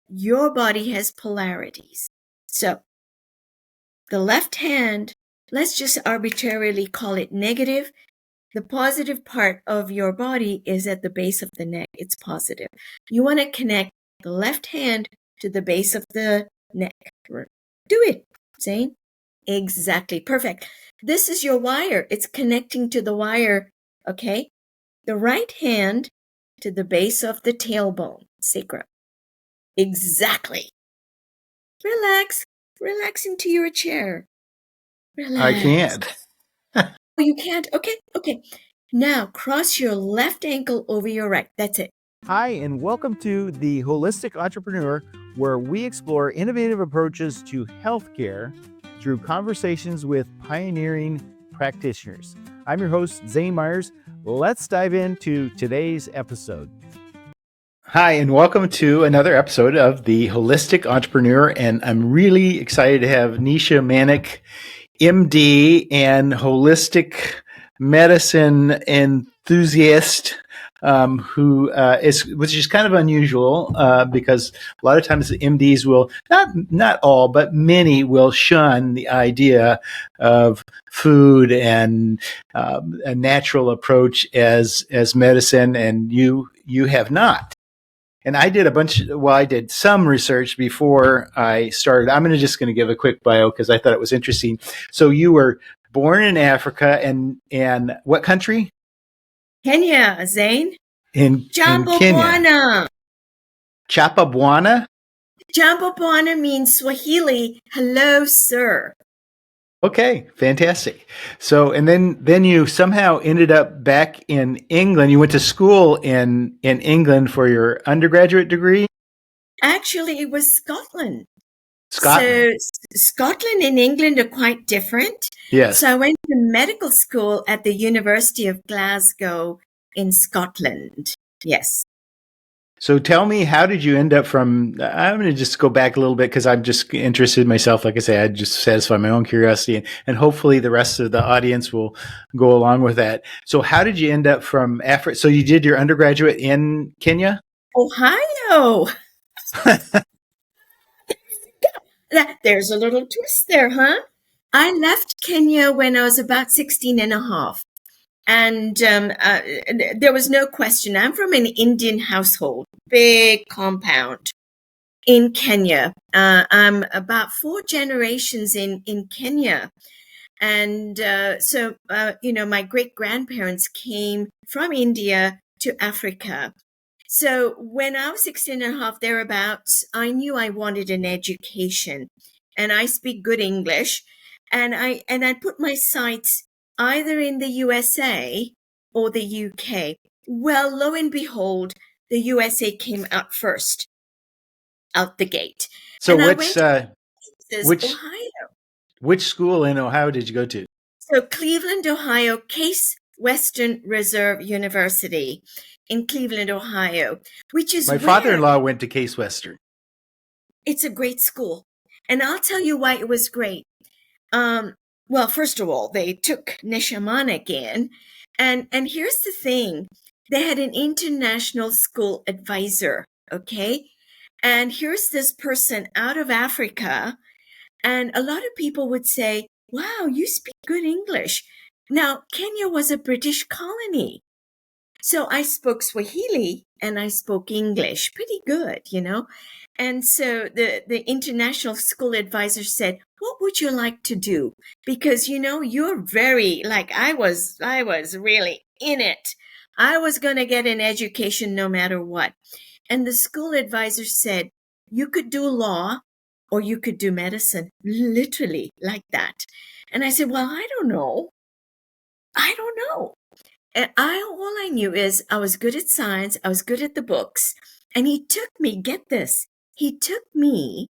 your body has polarities. So the left hand, let's just arbitrarily call it negative. The positive part of your body is at the base of the neck. It's positive. You want to connect the left hand to the base of the neck. Do it, Zane. Exactly. Perfect. This is your wire. It's connecting to the wire. Okay. The right hand to the base of the tailbone, sacrum. Exactly. Relax. Relax into your chair. Relax. I can't. Oh, you can't? Okay. Now cross your left ankle over your right. That's it. Hi, and welcome to The Holistic Entrepreneur, where we explore innovative approaches to healthcare through conversations with pioneering practitioners. I'm your host, Zane Myers. Let's dive into today's episode. Hi, and welcome to another episode of The Holistic Entrepreneur. And I'm really excited to have Nisha Manek, MD and holistic medicine enthusiast, which is kind of unusual because a lot of times the MDs will, not all, but many will shun the idea of food and a natural approach as medicine, and you have not. And I did some research before I started. I'm just going to give a quick bio because I thought it was interesting. So you were born in Africa and what country? Kenya, Zane. In Kenya. Chapabwana? Chapabwana means Swahili, hello, sir. Okay, fantastic. So, and then you somehow ended up back in England. You went to school in England for your undergraduate degree? Actually, it was Scotland. Scotland. So Scotland and England are quite different. Yes. So I went to medical school at the University of Glasgow in Scotland. Yes. So tell me, how did you end up I'm going to just go back a little bit because I'm just interested in myself. Like I say, I just satisfy my own curiosity, and hopefully the rest of the audience will go along with that. So how did you end up from Africa? So you did your undergraduate in Kenya? Ohio. There's a little twist there, huh? I left Kenya when I was about 16 and a half. And there was no question. I'm from an Indian household, big compound in Kenya. I'm about 4 generations in Kenya. And so, my great-grandparents came from India to Africa. So when I was 16 and a half, thereabouts, I knew I wanted an education. And I speak good English. And I put my sights either in the USA or the UK. Well, lo and behold, the USA came out first, out the gate. So and which school in Ohio did you go to? So Cleveland, Ohio, Case Western Reserve University in Cleveland, Ohio, which is my father-in-law went to Case Western. It's a great school. And I'll tell you why it was great. Well, first of all, they took Nisha Manek in. And here's the thing. They had an international school advisor, okay? And here's this person out of Africa. And a lot of people would say, wow, you speak good English. Now, Kenya was a British colony. So I spoke Swahili and I spoke English pretty good, And so the international school advisor said, what would you like to do? Because, you're very, I was really in it. I was going to get an education no matter what. And the school advisor said, you could do law or you could do medicine, literally like that. And I said, well, I don't know. And all I knew is I was good at science. I was good at the books. And he took me, get this, he took me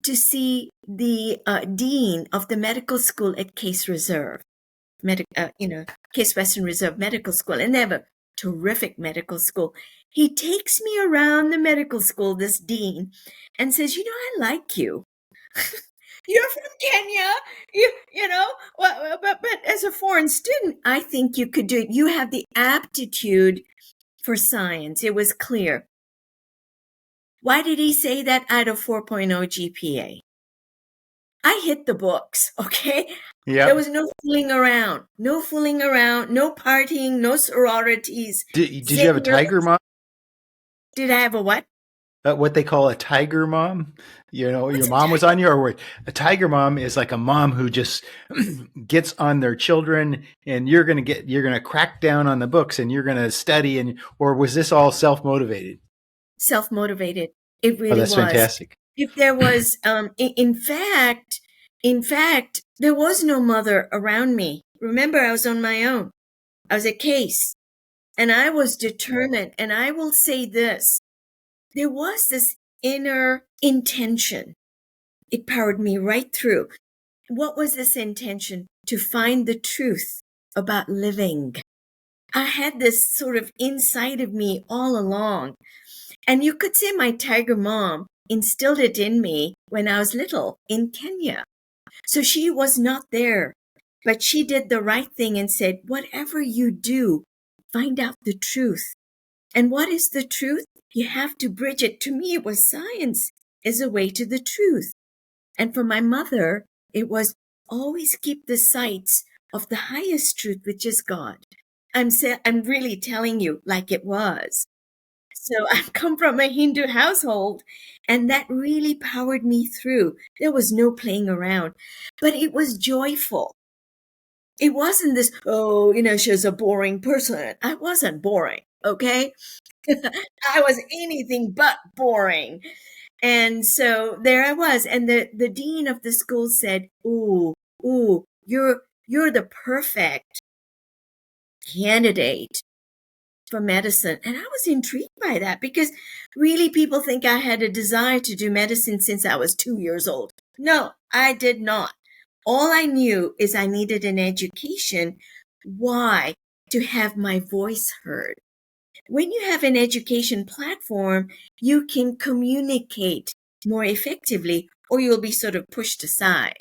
to see the dean of the medical school at Case Reserve, Case Western Reserve Medical School. And they have a terrific medical school. He takes me around the medical school, this dean, and says, I like you. You're from Kenya, but as a foreign student, I think you could do it. You have the aptitude for science. It was clear. Why did he say that? I had a 4.0 GPA. I hit the books, okay? There Yep. was no fooling around, no partying, no sororities. Did you have a Zane tiger mom? did I have a what? What they call a tiger mom? Your What's a mom was tiger? on you, or a tiger mom is like a mom who just gets on their children, and you're gonna crack down on the books, and you're gonna study, or was this all self motivated? Self-motivated. It Oh, really that's was. fantastic. If there was, in fact, there was no mother around me. Remember, I was on my own. I was a case, and I was determined. And I will say this: there was this inner intention. It powered me right through. What was this intention? To find the truth about living. I had this sort of inside of me all along. And you could say my tiger mom instilled it in me when I was little in Kenya. So she was not there, but she did the right thing and said, whatever you do, find out the truth. And what is the truth? You have to bridge it. To me, it was science is a way to the truth. And for my mother, it was always keep the sights of the highest truth, which is God. I'm really telling you like it was. So I've come from a Hindu household, and that really powered me through. There was no playing around, but it was joyful. It wasn't this, oh, she's a boring person. I wasn't boring, okay? I was anything but boring. And so there I was. And the dean of the school said, ooh, you're the perfect candidate for medicine. And I was intrigued by that because really people think I had a desire to do medicine since I was 2 years old. No, I did not. All I knew is I needed an education. Why? To have my voice heard. When you have an education platform, you can communicate more effectively or you'll be sort of pushed aside.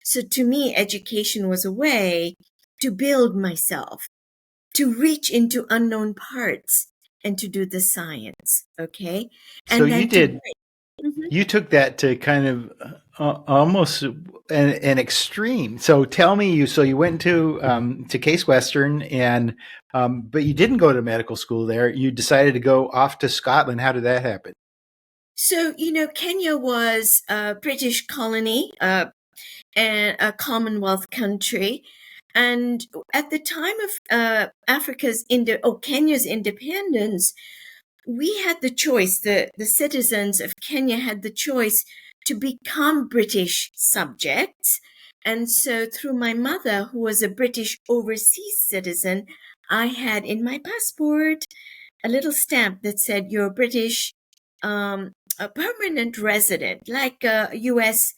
So to me, education was a way to build myself, to reach into unknown parts and to do the science. Okay. So And you then to did. break. Mhm. You took that to kind of almost an extreme. So tell me, you went to Case Western, and but you didn't go to medical school there. You decided to go off to Scotland. How did that happen? So, Kenya was a British colony, and a Commonwealth country. And at the time of Kenya's independence, we had the choice, the citizens of Kenya had the choice to become British subjects. And so through my mother, who was a British overseas citizen, I had in my passport a little stamp that said, you're British, a permanent resident, like a U.S.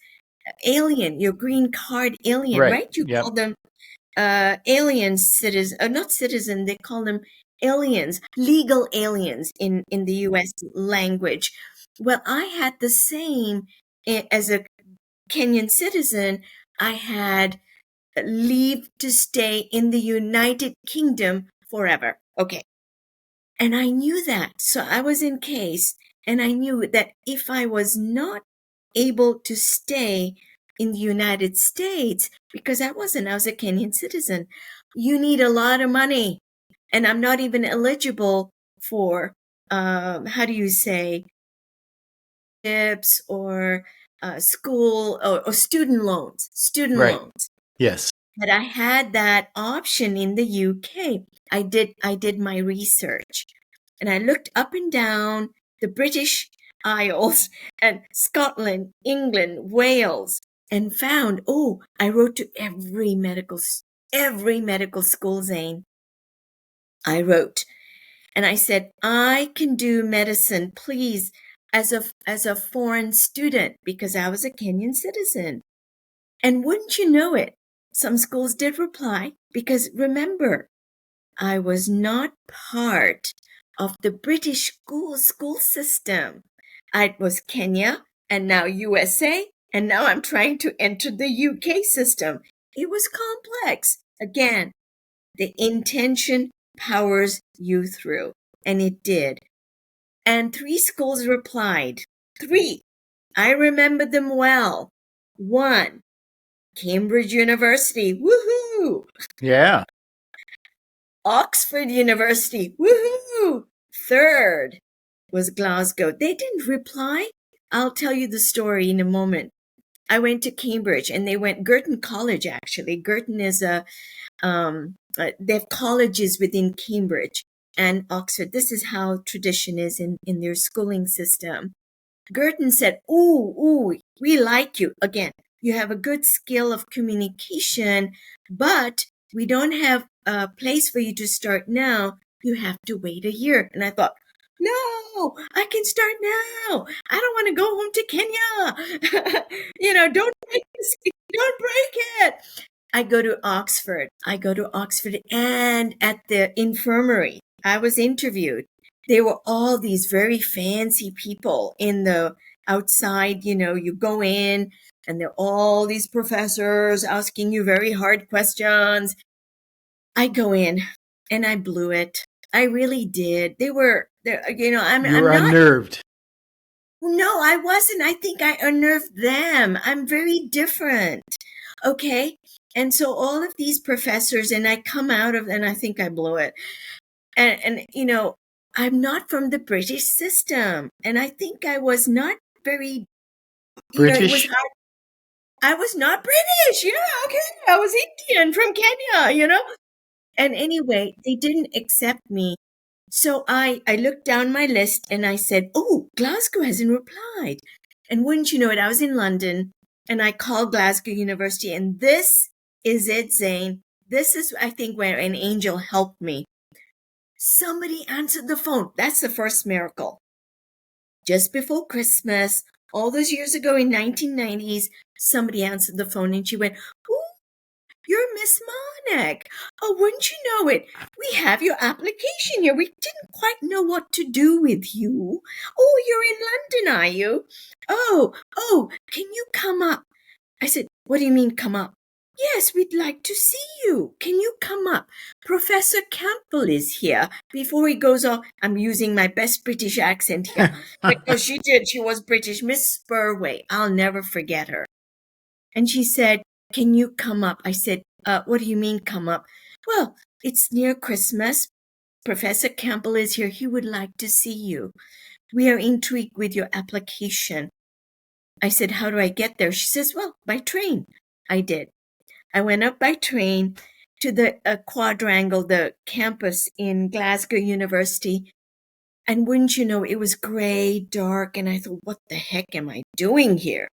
alien, your green card alien, Right. right? You call Yep. them alien citizen, not citizen, they call them aliens, legal aliens in the US language. Well, I had the same as a Kenyan citizen. I had leave to stay in the United Kingdom forever. Okay. And I knew that. So I was in case, and I knew that if I was not able to stay in the United States, because I was a Kenyan citizen, you need a lot of money. And I'm not even eligible for, how do you say, tips or school or student loans, student Right. loans. Yes. But I had that option in the UK. I did my research and I looked up and down the British Isles and Scotland, England, Wales, and found, I wrote to every medical school, Zane. I wrote and I said, I can do medicine, please, as a foreign student because I was a Kenyan citizen. And wouldn't you know it, some schools did reply because remember, I was not part of the British school system. I was Kenya and now USA, and now I'm trying to enter the UK system. It was complex. Again, the intention powers you through, and it did. And 3 schools replied. 3. I remember them well. 1, Cambridge University. Woohoo! Yeah. Oxford University. Woohoo! 3rd was Glasgow. They didn't reply. I'll tell you the story in a moment. I went to Cambridge, and they went Girton College, actually. Girton is they have colleges within Cambridge and Oxford. This is how tradition is in their schooling system. Girton said, ooh, we like you. Again, you have a good skill of communication, but we don't have a place for you to start now. You have to wait a year. And I thought, no, I can start now. I don't want to go home to Kenya. Don't break this, don't break it. I go to Oxford, and at the infirmary, I was interviewed. There were all these very fancy people in the outside, you go in and there are all these professors asking you very hard questions. I go in and I blew it. I really did. They were there, You I'm were not. unnerved. No, I wasn't. I think I unnerved them. I'm very different. Okay. And so all of these professors, and I come out of, and I think I blew it. And I'm not from the British system. And I think I was not very, it was British? hard. I was not British. Yeah. Okay. I was Indian from Kenya. And anyway, they didn't accept me. So I looked down my list and I said, oh, Glasgow hasn't replied. And wouldn't you know it, I was in London and I called Glasgow University, and this is it, Zane. This is, I think, where an angel helped me. Somebody answered the phone. That's the first miracle. Just before Christmas, all those years ago in 1990s, somebody answered the phone and she went, ooh, you're Miss Manek. Oh, wouldn't you know it? We have your application here. We didn't quite know what to do with you. Oh, you're in London, are you? Oh, can you come up? I said, what do you mean come up? Yes, we'd like to see you. Can you come up? Professor Campbell is here. Before he goes off, I'm using my best British accent here because she was British. Miss Spurway, I'll never forget her. And she said, can you come up? I said, what do you mean come up? Well, it's near Christmas. Professor Campbell is here. He would like to see you. We are intrigued with your application. I said, how do I get there? She says, well, by train. I did. I went up by train to the quadrangle, the campus in Glasgow University. And wouldn't you know, it was gray, dark. And I thought, what the heck am I doing here?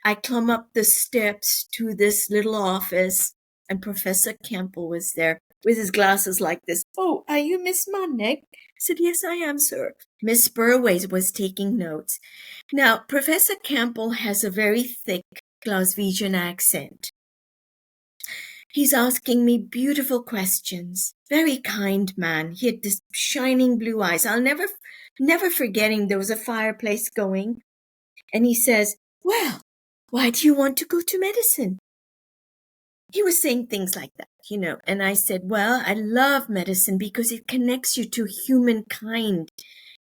I climb up the steps to this little office, and Professor Campbell was there with his glasses like this. Oh, are you Miss Manek? I said, yes, I am, sir. Miss Spurway was taking notes. Now, Professor Campbell has a very thick Glaswegian accent. He's asking me beautiful questions. Very kind man. He had this shining blue eyes. I'll never forgetting there was a fireplace going. And he says, well, why do you want to go to medicine? He was saying things like that, and I said, well, I love medicine because it connects you to humankind.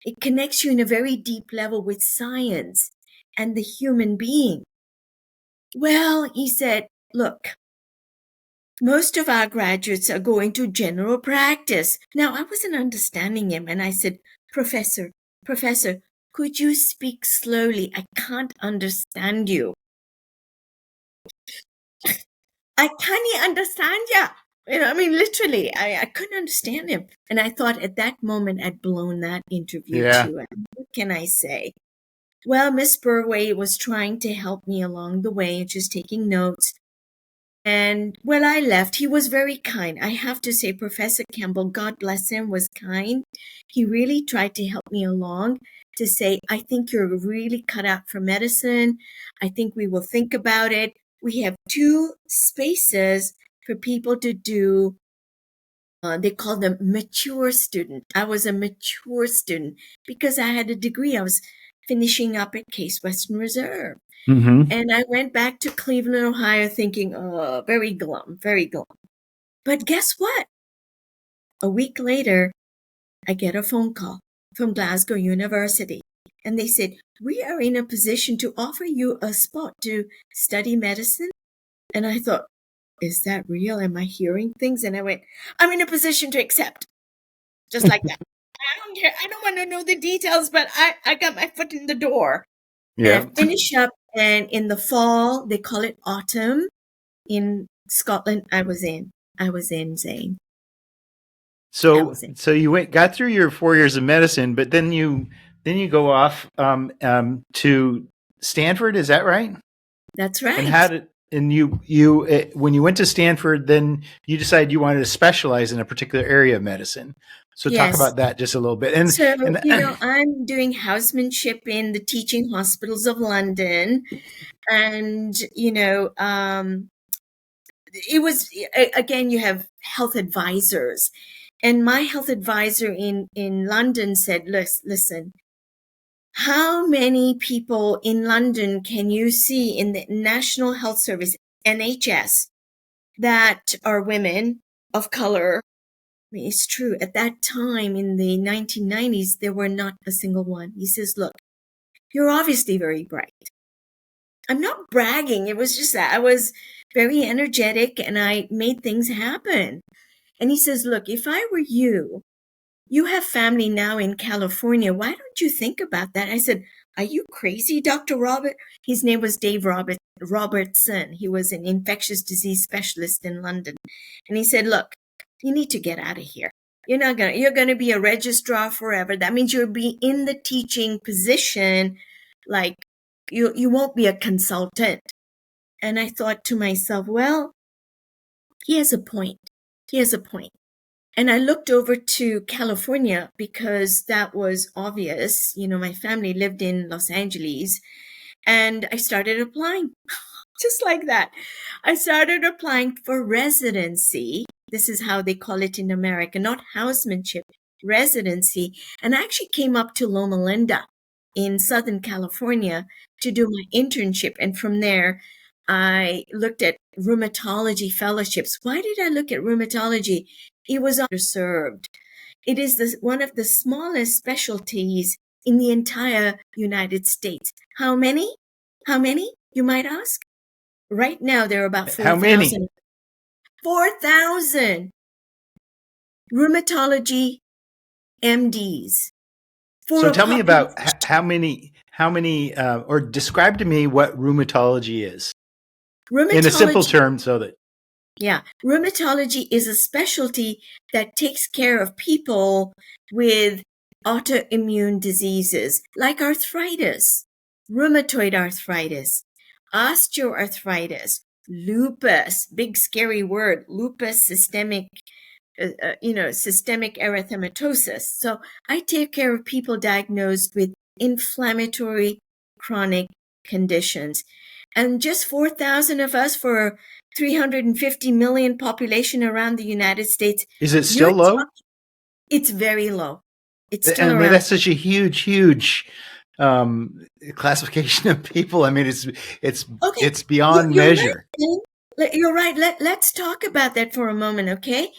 It connects you in a very deep level with science and the human being. Well, he said, look, most of our graduates are going to general practice. Now, I wasn't understanding him, and I said, Professor, could you speak slowly? I can't understand you. I can't understand you. Literally, I couldn't understand him. And I thought at that moment I'd blown that interview too. And what can I say? Well, Miss Burway was trying to help me along the way and just taking notes. And when I left, he was very kind. I have to say, Professor Campbell, God bless him, was kind. He really tried to help me along to say, I think you're really cut out for medicine. I think we will think about it. We have 2 spaces for people to do. They call them mature student. I was a mature student because I had a degree. I was finishing up at Case Western Reserve. Mm-hmm. And I went back to Cleveland, Ohio thinking, oh, very glum, very glum. But guess what? A week later, I get a phone call. from Glasgow University. And they said, we are in a position to offer you a spot to study medicine. And I thought, is that real? Am I hearing things? And I went, I'm in a position to accept, just like that. I don't care. I don't want to know the details, but I got my foot in the door. And Yeah. I finished up, and in the fall, they call it autumn in Scotland. I was in Zane. I So was in. so you got through your 4 years of medicine, but then you go off to Stanford. Is that right? That's And right. how did when you went to Stanford, then you decided you wanted to specialize in a particular area of medicine. So talk Yes. about that just a little bit. So, And I'm doing housemanship in the teaching hospitals of London. And, it was, again, you have health advisors. And my health advisor in London said, listen, how many people in London can you see in the National Health Service, NHS, that are women of color? I mean, it's true. At that time in the 1990s, there were not a single one. He says, look, you're obviously very bright. I'm not bragging. It was just that I was very energetic and I made things happen. And he says, look, if I were you have family now in California. Why don't you think about that? I said, are you crazy, Dr. Robert? His name was Dave Robertson. He was an infectious disease specialist in London. And he said, look, you need to get out of here. You're going to be a registrar forever. That means you'll be in the teaching position. Like you won't be a consultant. And I thought to myself, well, he has a point. He has a point. And I looked over to California because that was obvious. My family lived in Los Angeles, and I started applying just like that. I started applying for residency. This is how they call it in America, not housemanship, residency. And I actually came up to Loma Linda in Southern California to do my internship. And from there, I looked at rheumatology fellowships. Why did I look at rheumatology? It was underserved. It is one of the smallest specialties in the entire United States. How many? How many, you might ask? Right now, there are about how many? 4,000. 4,000 rheumatology MDs. For So a tell me population. about how many or describe to me what rheumatology is in a simple Rheumatology, term, so that yeah. Rheumatology is a specialty that takes care of people with autoimmune diseases like arthritis, rheumatoid arthritis, osteoarthritis, lupus, big scary word, lupus systemic systemic erythematosus. So I take care of people diagnosed with inflammatory chronic conditions. And just 4,000 of us for 350 million population around the United States. is it You're still low? talking, it's very low. It's still I mean, around. that's such a huge um, classification of people. I mean, it's Okay, it's beyond you're right. measure. You're right. Let's talk about that for a moment, okay?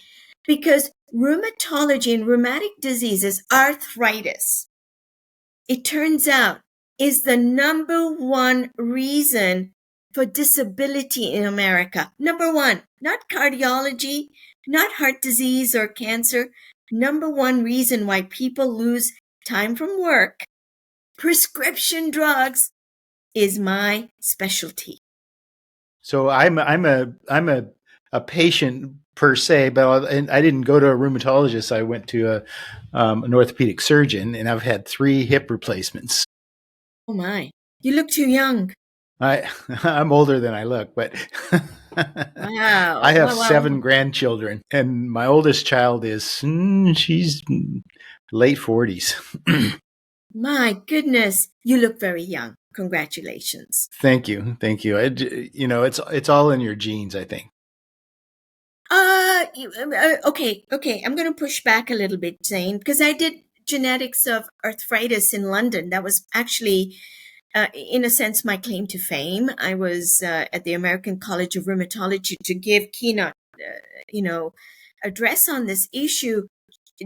Because rheumatology and rheumatic diseases, arthritis, it turns out, is the number one reason for disability in America. Number one, not cardiology, not heart disease or cancer. Number one reason why people lose time from work, prescription drugs, is my specialty. So I'm a patient per se, but I didn't go to a rheumatologist. I went to an orthopedic surgeon, and I've had 3 hip replacements. Oh my, you look too young. I I'm older than I look, but I Wow. have Wow, wow, 7 grandchildren, and my oldest child is she's late 40s. my goodness. You look very young. Congratulations. Thank you, thank you. It's all in your genes, I think. Okay. I'm going to push back a little bit, Zane, because I did genetics of arthritis in London. That was actually, in a sense, my claim to fame. I was at the American College of Rheumatology to give keynote, address on this issue,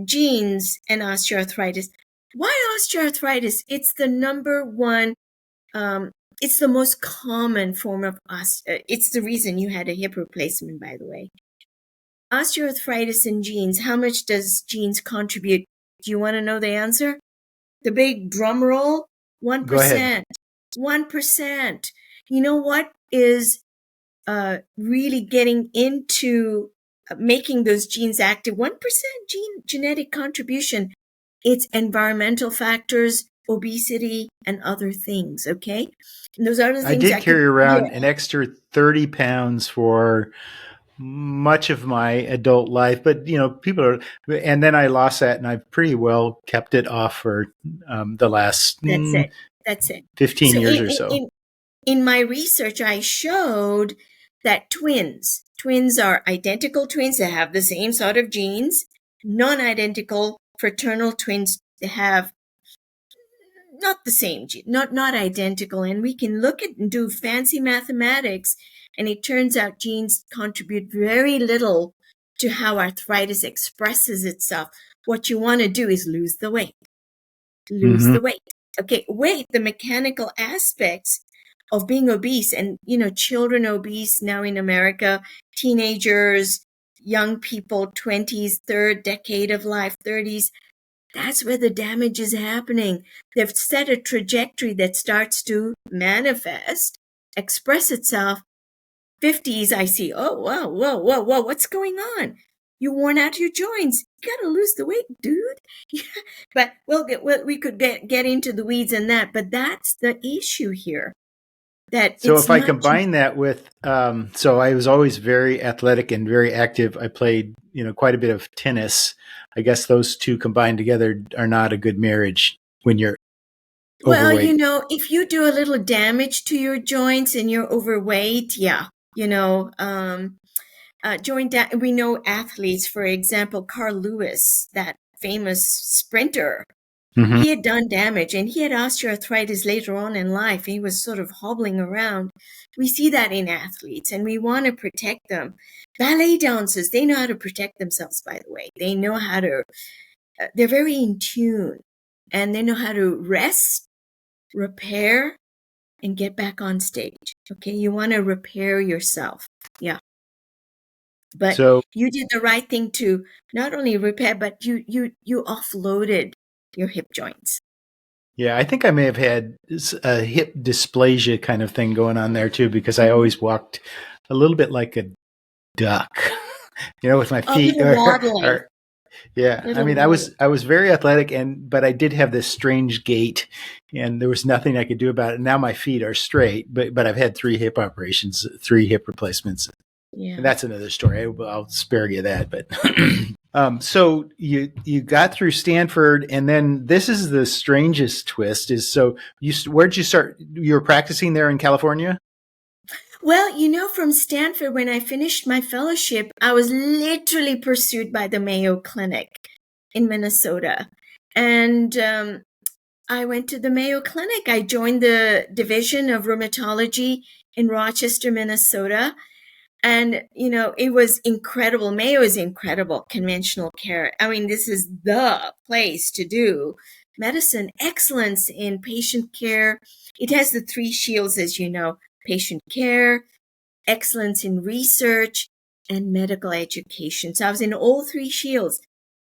genes and osteoarthritis. Why osteoarthritis? It's the number one, it's the most common form of it's the reason you had a hip replacement, by the way. Osteoarthritis and genes, how much does genes contribute? Do you want to know the answer? The big drum roll? Go ahead. 1%. 1%. You know what is really getting into making those genes active? 1% genetic contribution. It's environmental factors, obesity, and other things, okay? And those other I things did I could, carry yeah, around an extra 30 pounds for much of my adult life, but people are, and then I lost that and I've pretty well kept it off for the last that's it. That's it. 15 So years or so. in my research, I showed that twins are identical twins that have the same sort of genes, non-identical fraternal twins that have not the same gene, not identical. And we can look at and do fancy mathematics, and it turns out genes contribute very little to how arthritis expresses itself. What you want to do is lose the weight. Lose Mm-hmm. the weight. Okay, weight, the mechanical aspects of being obese, and children obese now in America, teenagers, young people, 20s, third decade of life, 30s. That's where the damage is happening. They've set a trajectory that starts to manifest, express itself. 50s, I see, oh, whoa, what's going on? You worn out your joints. You got to lose the weight, dude. Yeah. But we could get into the weeds in that, but that's the issue here. That So it's if I not. combine that with, so I was always very athletic and very active. I played, quite a bit of tennis. I guess those two combined together are not a good marriage when you're Well, overweight. if you do a little damage to your joints and you're overweight, yeah, we know athletes, for example, Carl Lewis, that famous sprinter. Mm-hmm. He had done damage and he had osteoarthritis later on in life. He was sort of hobbling around. We see that in athletes and we want to protect them. Ballet dancers, they know how to protect themselves, by the way. They know how to, they're very in tune and they know how to rest, repair, and get back on stage. Okay, you want to repair yourself. Yeah. But So you did the right thing to not only repair, but you offloaded your hip joints. yeah, I think I may have had a hip dysplasia kind of thing going on there too, because I Mhm. always walked a little bit like a duck, with my A feet little waddling, or yeah. I little mean, waddling. I was very athletic but I did have this strange gait and there was nothing I could do about it. Now my feet are straight, but I've had 3 hip replacements. And Yeah. that's another story. I'll spare you that, but so you got through Stanford, and then this is the strangest twist. Is so where'd you start? You were practicing there in California. Well, from Stanford, when I finished my fellowship, I was literally pursued by the Mayo Clinic in Minnesota. And I went to the Mayo Clinic. I joined the Division of Rheumatology in Rochester, Minnesota. And, it was incredible. Mayo is incredible conventional care. I mean, this is the place to do medicine, excellence in patient care. It has the three shields, as you know: patient care, excellence in research, and medical education. So I was in all three shields: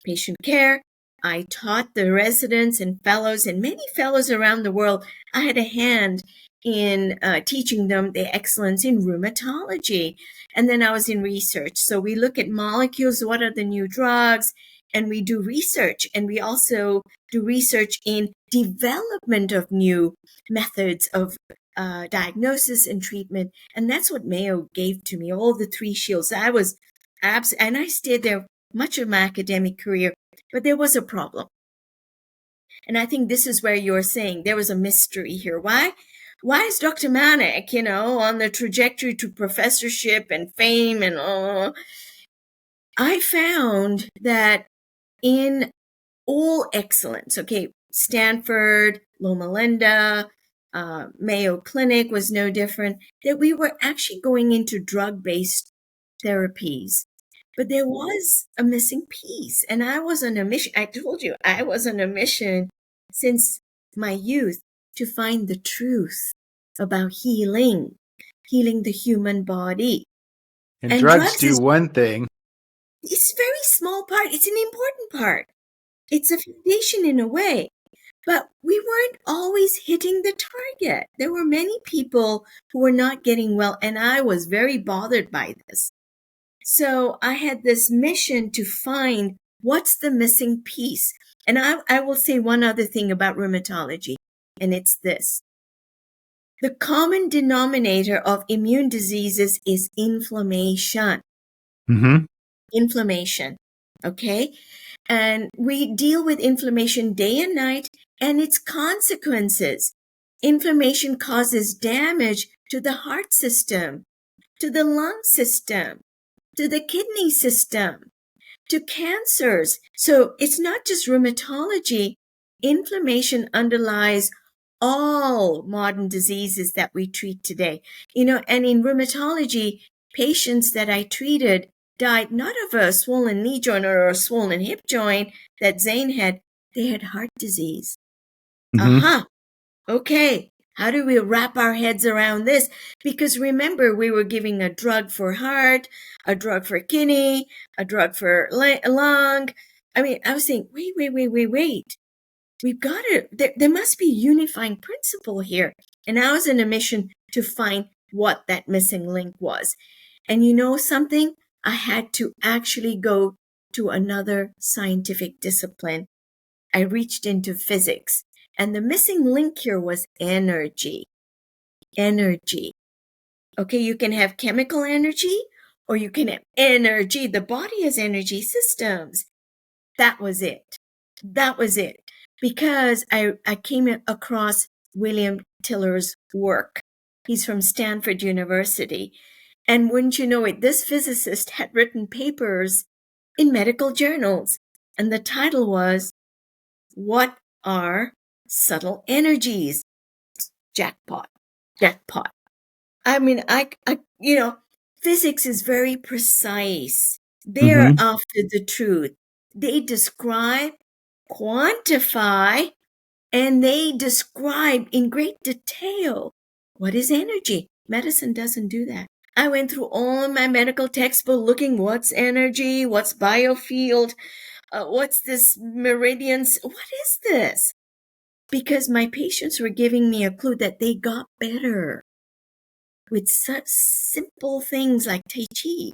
patient care. I taught the residents and fellows, and many fellows around the world. I had a hand in teaching them the excellence in rheumatology. And then I was in research. So we look at molecules, what are the new drugs, and we do research. And we also do research in development of new methods of diagnosis and treatment. And that's what Mayo gave to me, all the three shields. I was and I stayed there much of my academic career, but there was a problem. And I think this is where you're saying there was a mystery here. Why is Dr. Manek, on the trajectory to professorship and fame and all? I found that in all excellence, okay, Stanford, Loma Linda, Mayo Clinic was no different, that we were actually going into drug-based therapies. But there was a missing piece. And I was on a mission. I told you, I was on a mission since my youth to find the truth about healing the human body. And And drugs drugs do is one thing. it's a very small part. It's an important part. It's a foundation in a way. But we weren't always hitting the target. There were many people who were not getting well, and I was very bothered by this. So I had this mission to find what's the missing piece. And I will say one other thing about rheumatology, and it's this. The common denominator of immune diseases is inflammation. Mm-hmm. Inflammation. Okay? And we deal with inflammation day and night and its consequences. Inflammation causes damage to the heart system, to the lung system, to the kidney system, to cancers. So it's not just rheumatology. Inflammation underlies all modern diseases that we treat today. And in rheumatology, patients that I treated died not of a swollen knee joint or a swollen hip joint that Zane had. They had heart disease. Mm-hmm. Aha. Okay. How do we wrap our heads around this? Because remember, we were giving a drug for heart, a drug for kidney, a drug for lung. I mean, I was saying, wait. We've got to, there must be a unifying principle here. And I was in a mission to find what that missing link was. And you know something? I had to actually go to another scientific discipline. I reached into physics. And the missing link here was energy. Energy. Okay, you can have chemical energy or you can have energy. The body has energy systems. That was it. That was it. Because I came across William Tiller's work. He's from Stanford University. And wouldn't you know it, this physicist had written papers in medical journals. And the title was, What Are Subtle Energies? Jackpot. Jackpot. I mean, physics is very precise. They're Mm-hmm. after the truth. They describe, quantify, and they describe in great detail what is energy. Medicine doesn't do that. I went through all my medical textbook looking what's energy, what's biofield, what's this meridians, what is this? Because my patients were giving me a clue that they got better with such simple things like Tai Chi.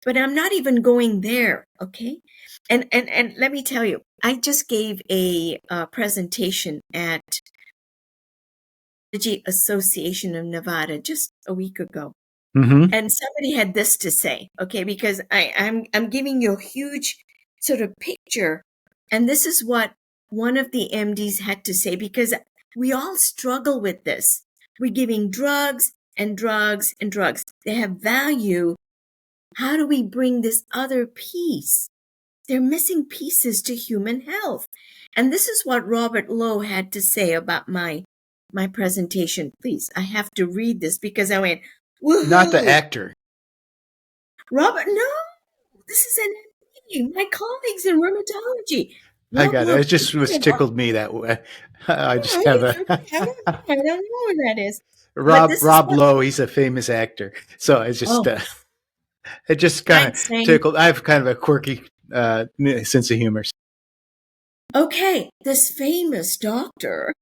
But I'm not even going there, okay? And let me tell you, I just gave a presentation at the Association of Nevada just a week ago. Mm-hmm. And somebody had this to say, okay, because I'm giving you a huge sort of picture. And this is what one of the MDs had to say, because we all struggle with this. We're giving drugs and drugs and drugs. They have value. How do we bring this other piece? They're missing pieces to human health. And this is what Robert Lowe had to say about my presentation. Please, I have to read this because I went, Not the woohoo! actor. Robert, no, this is an MD, my colleagues in rheumatology. I Rob got it. Lowe. It just was tickled me that way. I just have It's a okay. I don't know who that is. But Rob this is Rob what, Lowe. He's a famous actor, so oh, it just kind of thanks, Zane. tickled. I have kind of a quirky sense of humor. Okay, this famous doctor,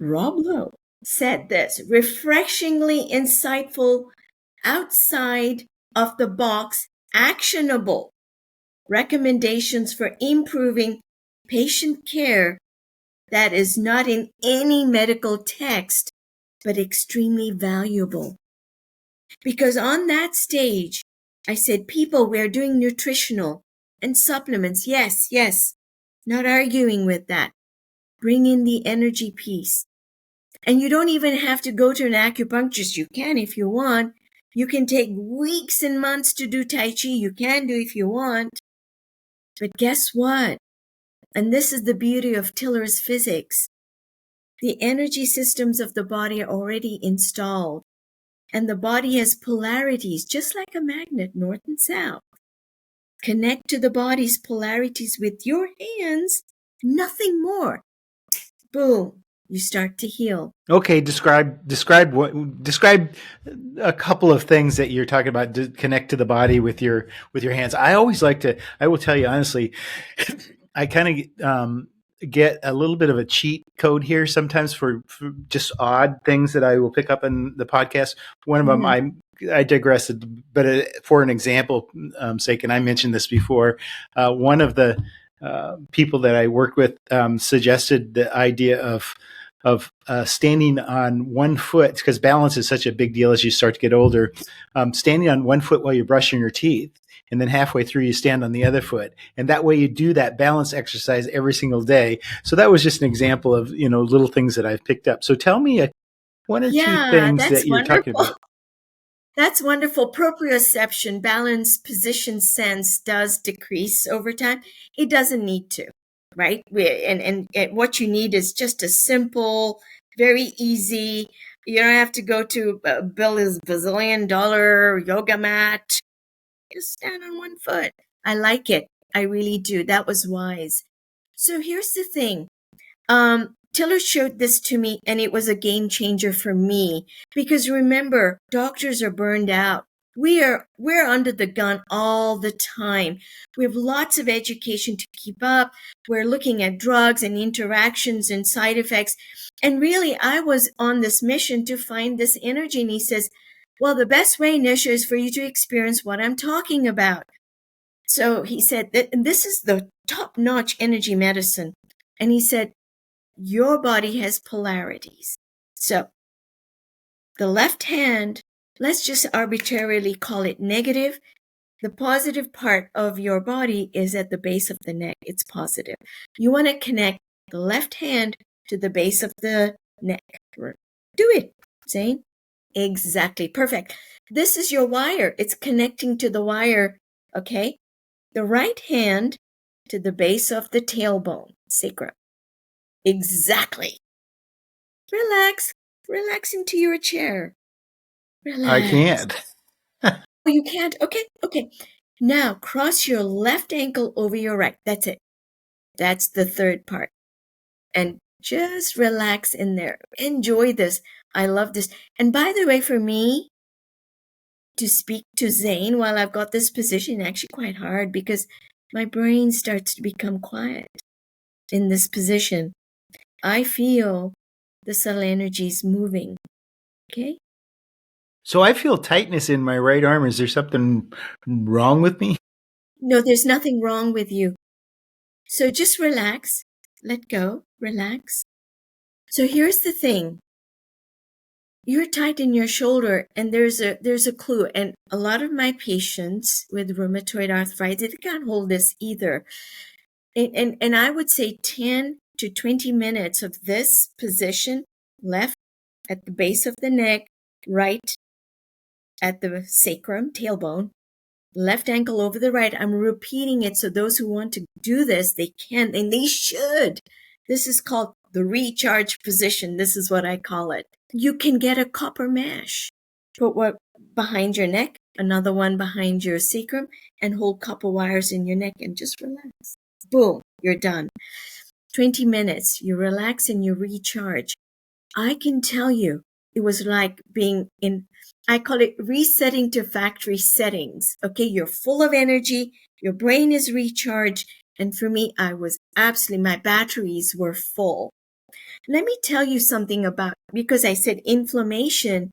Rob Lowe, said this refreshingly insightful, outside of the box, actionable recommendations for improving patient care that is not in any medical text, but extremely valuable. Because on that stage, I said, people, we're doing nutritional and supplements. Yes, not arguing with that. Bring in the energy piece. And you don't even have to go to an acupuncturist. You can if you want. You can take weeks and months to do Tai Chi. You can do if you want. But guess what? And this is the beauty of Tiller's physics. The energy systems of the body are already installed. And the body has polarities, just like a magnet, north and south. Connect to the body's polarities with your hands, nothing more. boom, you start to heal. Okay, describe a couple of things that you're talking about to connect to the body with your hands. I always like to. I will tell you honestly, I kind of get a little bit of a cheat code here sometimes for just odd things that I will pick up in the podcast. One of them, Mm. I digress, but for an example sake, and I mentioned this before, one of the people that I worked with suggested the idea of standing on one foot, because balance is such a big deal as you start to get older. Standing on one foot while you're brushing your teeth, and then halfway through you stand on the other foot, and that way you do that balance exercise every single day. So that was just an example of little things that I've picked up. So tell me one or two Yeah, things that's that you're talking wonderful. about. That's wonderful. Proprioception, balance, position sense does decrease over time. It doesn't need to, right? And what you need is just a simple, very easy. You don't have to go to build a bazillion-dollar yoga mat. Just stand on one foot. I like it. I really do. That was wise. So here's the thing. Tiller showed this to me, and it was a game changer for me because remember, doctors are burned out. We're under the gun all the time. We have lots of education to keep up. We're looking at drugs and interactions and side effects. And really, I was on this mission to find this energy. And he says, well, the best way, Nisha, is for you to experience what I'm talking about. So he said that this is the top-notch energy medicine. And he said, your body has polarities. So the left hand, let's just arbitrarily call it negative. The positive part of your body is at the base of the neck. It's positive. You want to connect the left hand to the base of the neck. Do it, Zane. Exactly. Perfect. This is your wire. It's connecting to the wire. Okay. The right hand to the base of the tailbone, sacrum. Exactly. Relax. Relax into your chair. I Relax. can't. Oh, you can't? Okay, okay. Now cross your left ankle over your right. That's it. That's the third part. And just relax in there. Enjoy this. I love this. And by the way, for me to speak to Zane while I've got this position, actually quite hard because my brain starts to become quiet in this position. I feel the cell energies moving. Okay? So I feel tightness in my right arm. Is there something wrong with me? No, there's nothing wrong with you. So just relax, let go, relax. So here's the thing. You're tight in your shoulder and there's a clue. And a lot of my patients with rheumatoid arthritis, they can't hold this either. And I would say 10 to 20 minutes of this position, left at the base of the neck, right at the sacrum, tailbone, left ankle over the right. I'm repeating it so those who want to do this, they can and they should. This is called the recharge position. This is what I call it. You can get a copper mesh. Put one behind your neck, another one behind your sacrum, and hold copper wires in your neck and just relax. Boom, you're done. 20 minutes, you relax and you recharge. I can tell you, it was like being in, I call it resetting to factory settings. Okay, you're full of energy, your brain is recharged. And for me, I was absolutely, my batteries were full. Let me tell you something about, because I said inflammation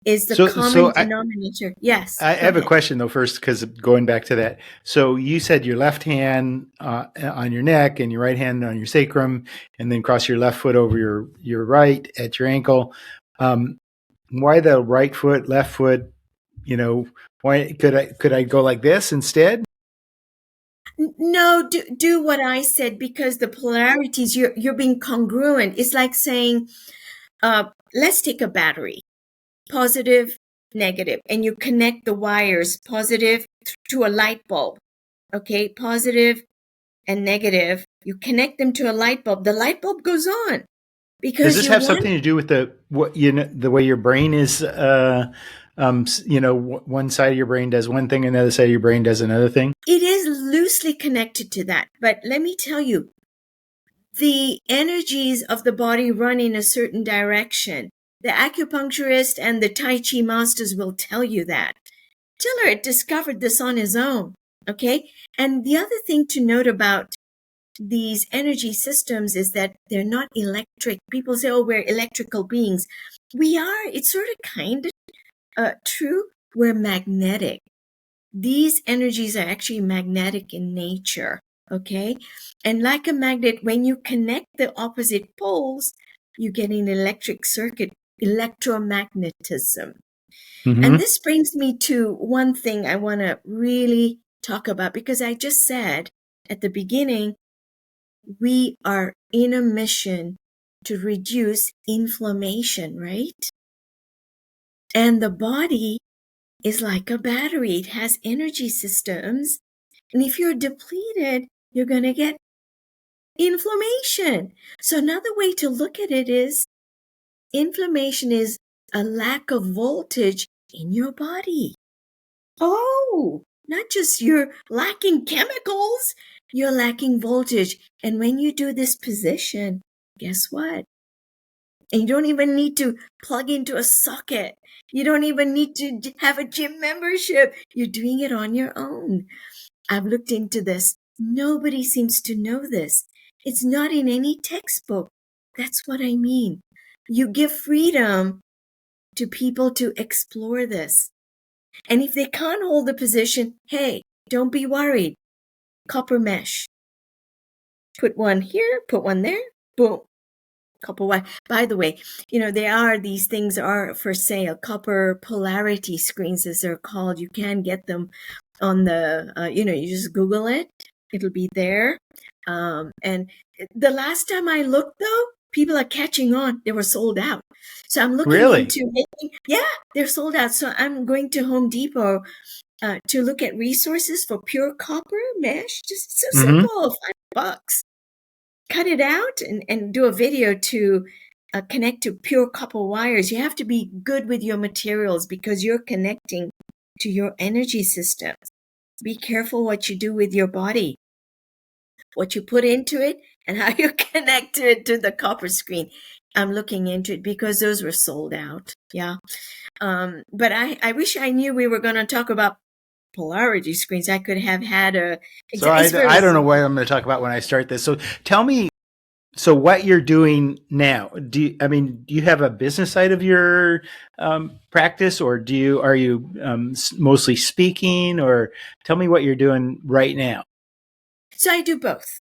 is the So common denominator. Yes, I go have a ahead. question though first, because going back to that. So you said your left hand on your neck and your right hand on your sacrum, and then cross your left foot over your right at your ankle. Why the right foot, left foot? Why could I go like this instead? No, do what I said because the polarities, you're being congruent. It's like saying, let's take a battery. Positive, negative, and you connect the wires positive to a light bulb. Okay, positive and negative. You connect them to a light bulb. The light bulb goes on Does because this you have want something to do with the way your brain is? One side of your brain does one thing, another side of your brain does another thing. it is loosely connected to that. But let me tell you, the energies of the body run in a certain direction. The acupuncturist and the Tai Chi masters will tell you that. Tiller discovered this on his own, okay? And the other thing to note about these energy systems is that they're not electric. People say, oh, we're electrical beings. We are. It's sort of kind of true. We're magnetic. These energies are actually magnetic in nature, okay? And like a magnet, when you connect the opposite poles, you get an electric circuit, electromagnetism. Mm-hmm. And this brings me to one thing I want to really talk about, because I just said at the beginning, we are in a mission to reduce inflammation, right? And the body is like a battery. It has energy systems. And if you're depleted, you're going to get inflammation. So another way to look at it is inflammation is a lack of voltage in your body. Oh, not just you're lacking chemicals, you're lacking voltage. And when you do this position, guess what? And you don't even need to plug into a socket. You don't even need to have a gym membership. You're doing it on your own. I've looked into this. Nobody seems to know this. It's not in any textbook. That's what I mean. You give freedom to people to explore this. And if they can't hold the position, hey, don't be worried. Copper mesh. Put one here, put one there, boom. Copper wire. By the way, these things are for sale. Copper polarity screens, as they're called. You can get them on the, you just Google it. It'll be there. And the last time I looked, though, people are catching on. They were sold out. So I'm looking into making, they're sold out. So I'm going to Home Depot to look at resources for pure copper mesh. Just so simple, $5. Cut it out and do a video to connect to pure copper wires. You have to be good with your materials because you're connecting to your energy system. Be careful what you do with your body, what you put into it, and how you connect it to the copper screen. I'm looking into it because those were sold out. Yeah. But I wish I knew we were going to talk about polarity screens. I could have had a... So I don't know what I'm going to talk about when I start this. So tell me, so what you're doing now, do you have a business side of your practice, or are you mostly speaking, or tell me what you're doing right now? So I do both.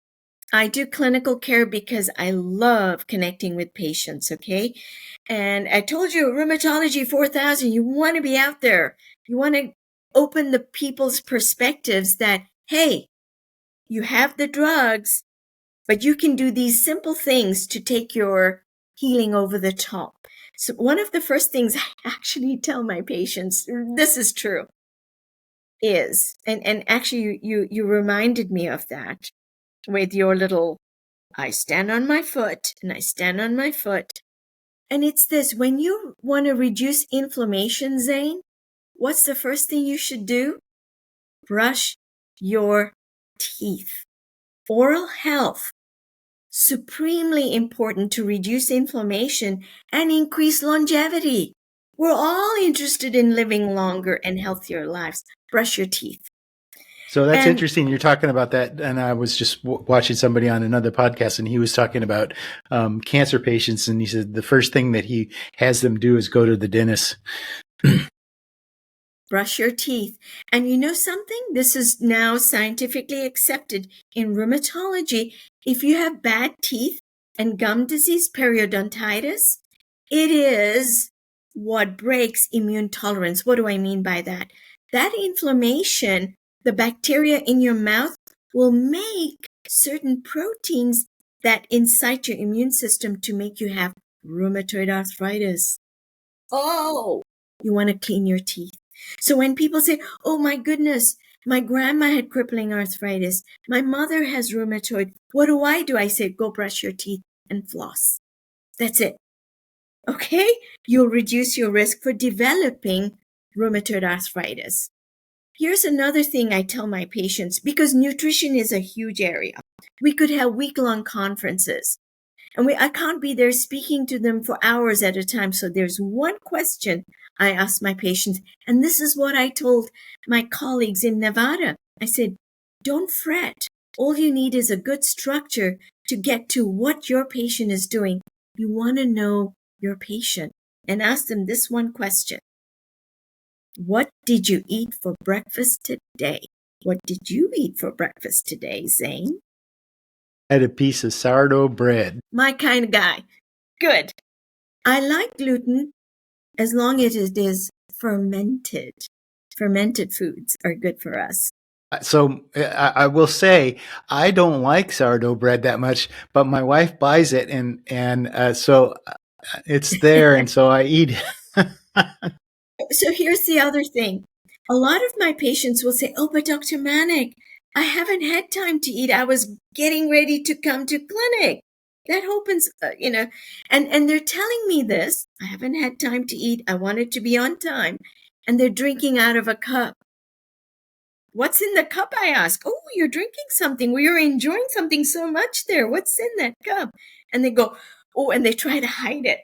I do clinical care because I love connecting with patients, okay? And I told you, Rheumatology 4000, you want to be out there. You want to open the people's perspectives that, hey, you have the drugs, but you can do these simple things to take your healing over the top. So one of the first things I actually tell my patients, this is true, is, and actually you reminded me of that with your little, I stand on my foot and I stand on my foot. And it's this, when you want to reduce inflammation, Zane, what's the first thing you should do? Brush your teeth. Oral health, supremely important to reduce inflammation and increase longevity. We're all interested in living longer and healthier lives. Brush your teeth. So that's interesting. You're talking about that. And I was just watching somebody on another podcast, and he was talking about cancer patients. And he said the first thing that he has them do is go to the dentist. Brush your teeth. And you know something? This is now scientifically accepted in rheumatology. If you have bad teeth and gum disease, periodontitis, it is what breaks immune tolerance. What do I mean by that? That inflammation, the bacteria in your mouth will make certain proteins that incite your immune system to make you have rheumatoid arthritis. Oh, you want to clean your teeth. So when people say, oh my goodness, my grandma had crippling arthritis, my mother has rheumatoid, what do? I say, go brush your teeth and floss. That's it. Okay? You'll reduce your risk for developing rheumatoid arthritis. Here's another thing I tell my patients, because nutrition is a huge area. We could have week-long conferences. And I can't be there speaking to them for hours at a time. So there's one question I ask my patients, and this is what I told my colleagues in Nevada. I said, don't fret. All you need is a good structure to get to what your patient is doing. You want to know your patient and ask them this one question. What did you eat for breakfast today? What did you eat for breakfast today, Zane? I had a piece of sourdough bread. My kind of guy. Good. I like gluten as long as it is fermented. Fermented foods are good for us. So I will say I don't like sourdough bread that much, but my wife buys it, and so it's there, and so I eat it. So here's the other thing. A lot of my patients will say, oh, but Dr. Manek, I haven't had time to eat. I was getting ready to come to clinic. That opens, and they're telling me this. I haven't had time to eat. I wanted to be on time. And they're drinking out of a cup. What's in the cup, I ask? Oh, you're drinking something. Well, you're enjoying something so much there. What's in that cup? And they go, oh, and they try to hide it.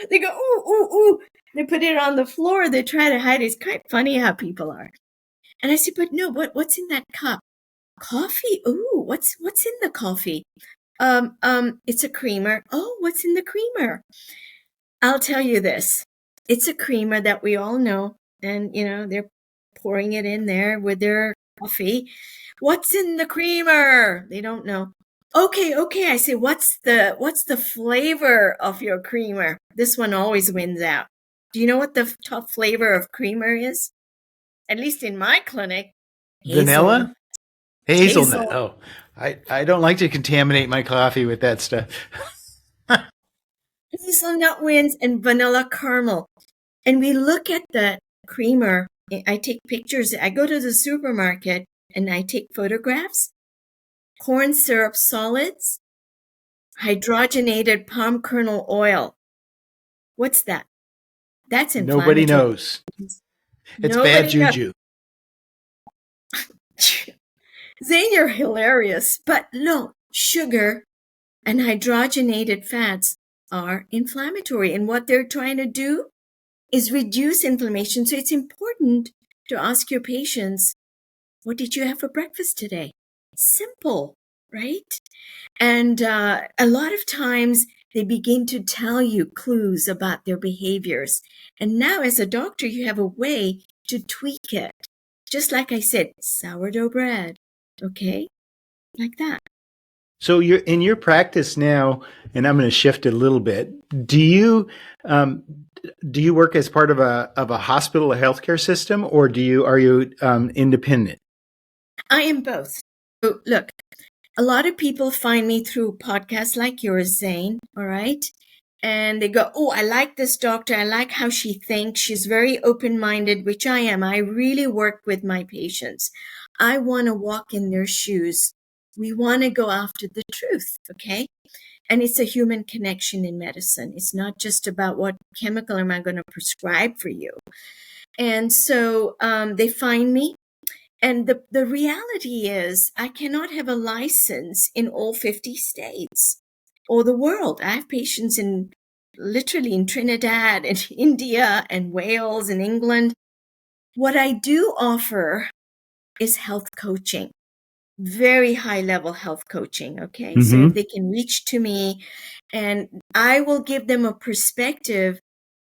They go, ooh, ooh, ooh. They put it on the floor. They try to hide it. It's quite funny how people are. And I said, but no, what's in that cup? Coffee? Ooh, what's in the coffee? It's a creamer. Oh, what's in the creamer? I'll tell you this. It's a creamer that we all know. And, they're pouring it in there with their coffee. What's in the creamer? They don't know. Okay. I say, what's the flavor of your creamer? This one always wins out. Do you know what the top flavor of creamer is? At least in my clinic, Vanilla? hazel. Hazelnut. Oh, I don't like to contaminate my coffee with that stuff. Hazelnut wins and vanilla caramel. And we look at the creamer. I take pictures. I go to the supermarket and I take photographs. Corn syrup solids, hydrogenated palm kernel oil. What's that? That's Nobody inflammatory. knows. It's bad Nobody knows. juju. Zane, you're hilarious. But no, sugar and hydrogenated fats are inflammatory. And what they're trying to do is reduce inflammation. So it's important to ask your patients, what did you have for breakfast today? Simple, right? And a lot of times they begin to tell you clues about their behaviors. And now as a doctor, you have a way to tweak it. Just like I said, sourdough bread, okay? Like that. So you're in your practice now, and I'm going to shift it a little bit. Um, do you work as part of a hospital, a healthcare system, or are you independent? I am both. So look, a lot of people find me through podcasts like yours, Zane, all right? And they go, oh, I like this doctor. I like how she thinks. She's very open-minded, which I am. I really work with my patients. I want to walk in their shoes. We want to go after the truth, okay? And it's a human connection in medicine. It's not just about what chemical am I going to prescribe for you. And so they find me. And the reality is, I cannot have a license in all 50 states or the world. I have patients literally in Trinidad and India and Wales and England. What I do offer is health coaching, very high level health coaching. Okay. So if they can reach to me and I will give them a perspective,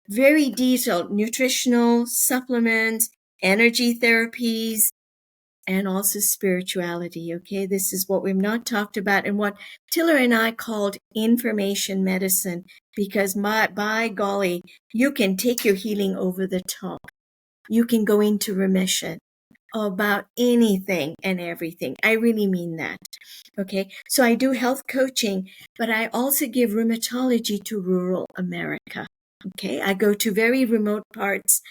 very detailed nutritional supplements, energy therapies, and also spirituality. Okay. This is what we've not talked about and what Tiller and I called information medicine, because by golly, you can take your healing over the top. You can go into remission about anything and everything. I really mean that. Okay. So I do health coaching, but I also give rheumatology to rural America. Okay. I go to very remote parts,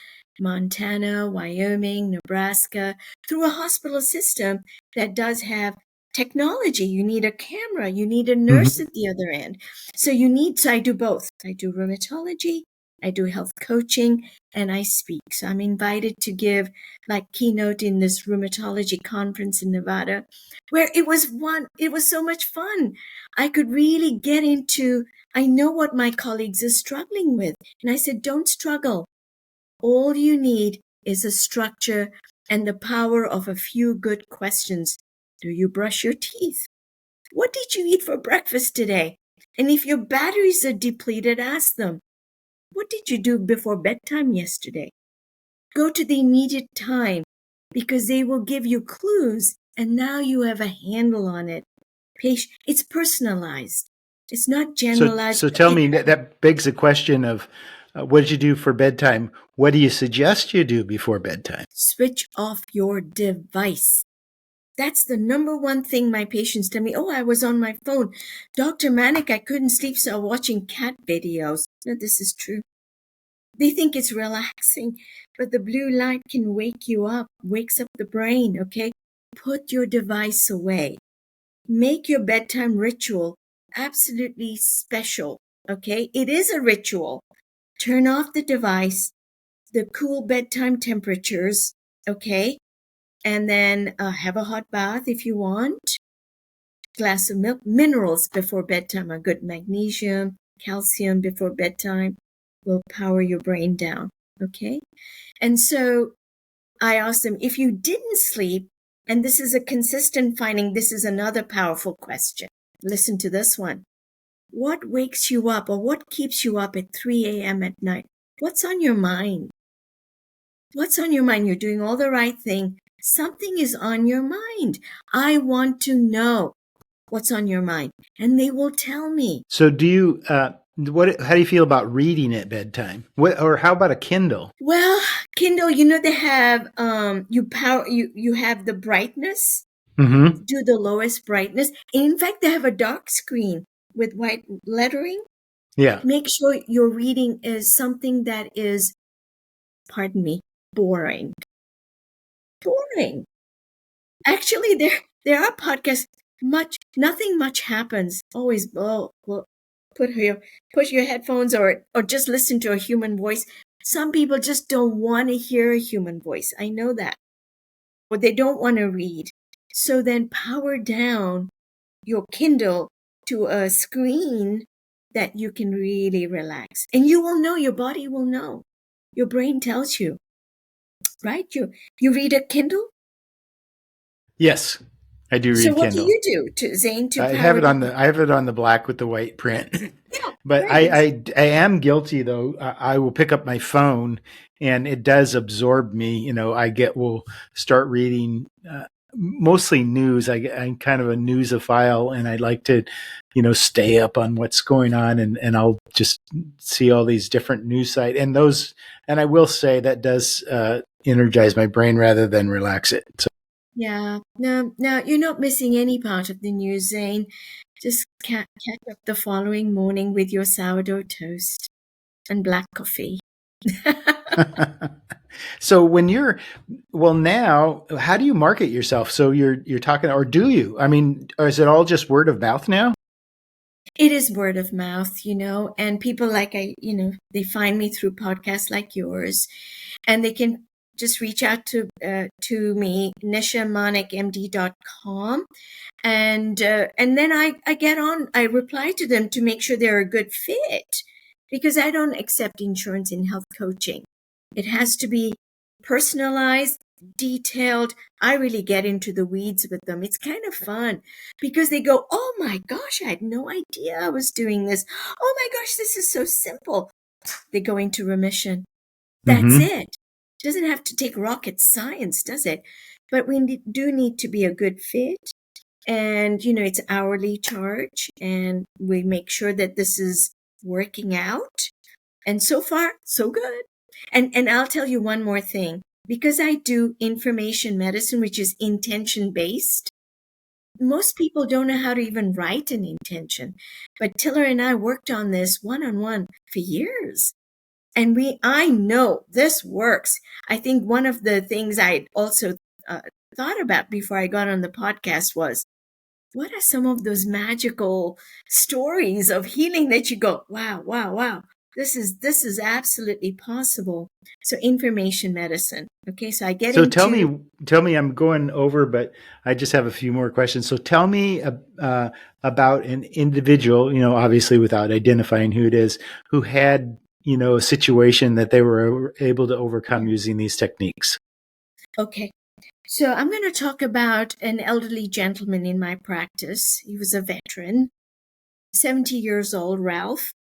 Montana, Wyoming, Nebraska, through a hospital system that does have technology. You need a camera. You need a nurse at the other end. So I do both. I do rheumatology I do health coaching, and I speak. So I'm invited to give like keynote in this rheumatology conference in Nevada, where it was so much fun. I could really get into, I know what my colleagues are struggling with. And I said, don't struggle. All you need is a structure and the power of a few good questions. Do you brush your teeth? What did you eat for breakfast today? And if your batteries are depleted, ask them, what did you do before bedtime yesterday? Go to the immediate time because they will give you clues and now you have a handle on it. It's personalized. It's not generalized. So tell me, that begs the question of what did you do for bedtime? What do you suggest you do before bedtime? Switch off your device. That's the number one thing my patients tell me. Oh, I was on my phone. Dr. Manek, I couldn't sleep, so I'm watching cat videos. No, this is true. They think it's relaxing, but the blue light can wake you up, wakes up the brain, okay? Put your device away. Make your bedtime ritual absolutely special, okay? It is a ritual. Turn off the device, the cool bedtime temperatures, okay? And then have a hot bath if you want. Glass of milk. Minerals before bedtime are good. Magnesium, calcium before bedtime will power your brain down, okay? And so I asked them, if you didn't sleep, and this is a consistent finding, this is another powerful question. Listen to this one. What wakes you up or what keeps you up at 3 a.m. at night? What's on your mind? What's on your mind? You're doing all the right thing. Something is on your mind. I want to know what's on your mind. And they will tell me. So do you, how do you feel about reading at bedtime? Or how about a Kindle? Well, Kindle, they have you have the brightness, Mm-hmm. do the lowest brightness. In fact, they have a dark screen with white lettering. Yeah. Make sure your reading is something that is, pardon me, boring. Boring. Actually, there are podcasts. Nothing much happens. Always, well, put your headphones or just listen to a human voice. Some people just don't want to hear a human voice. I know that. Or they don't want to read. So then power down your Kindle to a screen that you can really relax. And you will know, your body will know. Your brain tells you, right? You read a Kindle? Yes, I do So read what do Kindle. you do Zane, to I have power it on down? the I have it on the black with the white print. Yeah, But right. I am guilty though. I will pick up my phone and it does absorb me. Will start reading mostly news. I'm kind of a newsophile and I like to, stay up on what's going on and I'll just see all these different news sites and I will say that does energize my brain rather than relax it. So Yeah. No, you're not missing any part of the news, Zane. Just catch up the following morning with your sourdough toast and black coffee. So now, how do you market yourself? So you're talking, or do you? I mean, or is it all just word of mouth now? It is word of mouth, and people they find me through podcasts like yours, and they can just reach out to me, nishamanekmd.com. And then I reply to them to make sure they're a good fit, because I don't accept insurance in health coaching. It has to be personalized, detailed. I really get into the weeds with them. It's kind of fun because they go, oh my gosh, I had no idea I was doing this. Oh my gosh, this is so simple. They go into remission. That's Mm-hmm. it. Doesn't have to take rocket science, does it? But we do need to be a good fit. And, it's hourly charge, and we make sure that this is working out. And so far, so good. And I'll tell you one more thing. Because I do information medicine, which is intention based, most people don't know how to even write an intention. But Tiller and I worked on this one-on-one for years. And I know this works. I think one of the things I also thought about before I got on the podcast was, what are some of those magical stories of healing that you go, wow, wow, wow, this is absolutely possible. So information medicine. Okay, so I get So into tell me, I'm going over, but I just have a few more questions. So tell me about an individual, obviously without identifying who it is, who had, a situation that they were able to overcome using these techniques. Okay. So I'm going to talk about an elderly gentleman in my practice. He was a veteran, 70 years old, Ralph.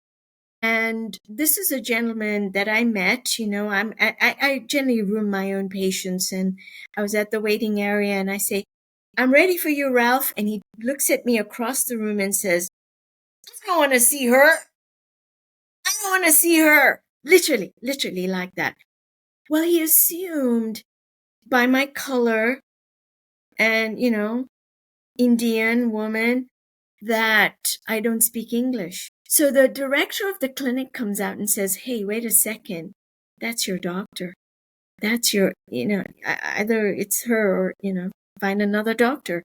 And this is a gentleman that I met. I generally room my own patients, and I was at the waiting area, and I say, "I'm ready for you, Ralph." And he looks at me across the room and says, "I don't want to see her. I don't want to see her." Literally like that. Well, he assumed by my color and, Indian woman, that I don't speak English. So the director of the clinic comes out and says, "Hey, wait a second. That's your doctor. That's your, either it's her or, find another doctor."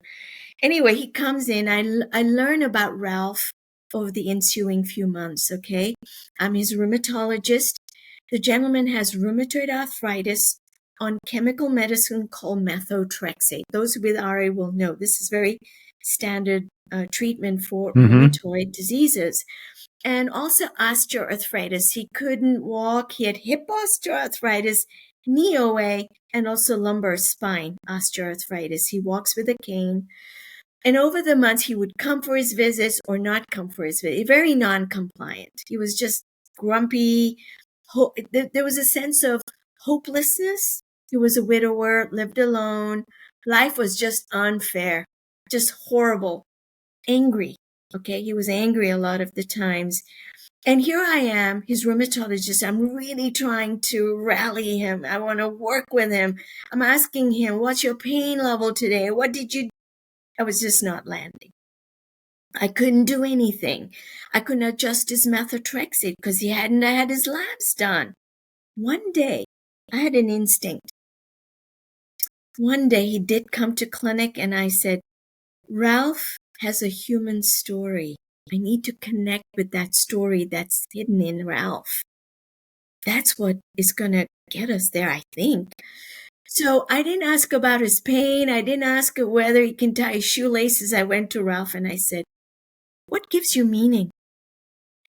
Anyway, he comes in. I learn about Ralph over the ensuing few months, okay? I'm his rheumatologist. The gentleman has rheumatoid arthritis on chemical medicine called methotrexate. Those with RA will know this is very standard treatment for rheumatoid diseases. And also osteoarthritis. He couldn't walk. He had hip osteoarthritis, knee OA, and also lumbar spine osteoarthritis. He walks with a cane. And over the months, he would come for his visits or not come for his visit. Very non-compliant. He was just grumpy. There was a sense of hopelessness. He was a widower, lived alone. Life was just unfair, just horrible, angry. Okay, he was angry a lot of the times. And here I am, his rheumatologist. I'm really trying to rally him. I want to work with him. I'm asking him, "What's your pain level today? What did you..." I was just not landing. I couldn't do anything. I couldn't adjust his methotrexate because he hadn't had his labs done. One day, I had an instinct. One day he did come to clinic and I said, "Ralph has a human story. I need to connect with that story that's hidden in Ralph. That's what is going to get us there, I think." So I didn't ask about his pain. I didn't ask whether he can tie his shoelaces. I went to Ralph and I said, "What gives you meaning?"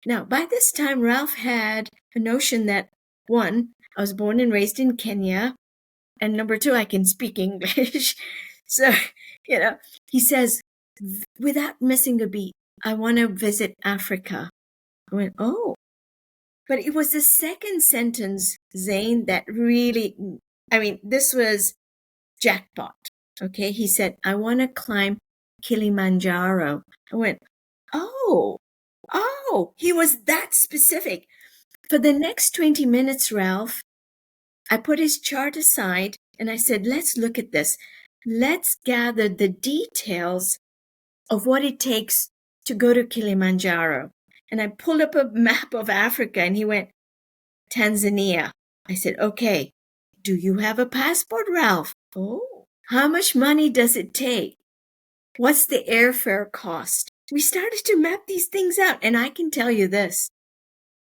Now, by this time, Ralph had a notion that, one, I was born and raised in Kenya, and number two, I can speak English. So, he says, without missing a beat, "I want to visit Africa." I went, "Oh." But it was the second sentence, Zane, that really, this was jackpot. Okay. He said, "I want to climb Kilimanjaro." I went, "Oh, he was that specific." For the next 20 minutes, Ralph, I put his chart aside and I said, "Let's look at this. Let's gather the details of what it takes to go to Kilimanjaro." And I pulled up a map of Africa and he went, "Tanzania." I said, "Okay, do you have a passport, Ralph?" "Oh." "How much money does it take? What's the airfare cost?" We started to map these things out. And I can tell you this.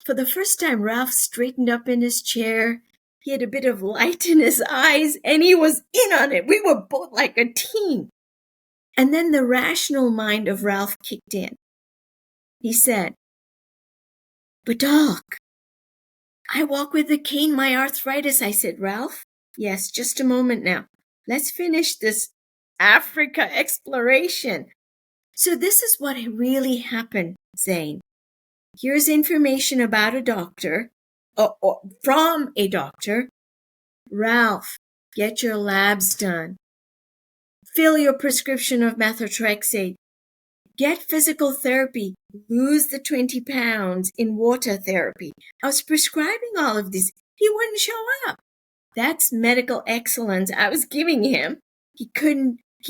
For the first time, Ralph straightened up in his chair. He had a bit of light in his eyes and he was in on it. We were both like a team. And then the rational mind of Ralph kicked in. He said, "But doc, I walk with a cane, my arthritis." I said, "Ralph, yes, just a moment now. Let's finish this Africa exploration." So this is what really happened, Zane. Here's information about a doctor, or from a doctor. "Ralph, get your labs done. Fill your prescription of methotrexate. Get physical therapy. Lose the 20 pounds in water therapy." I was prescribing all of this. He wouldn't show up. That's medical excellence I was giving him. He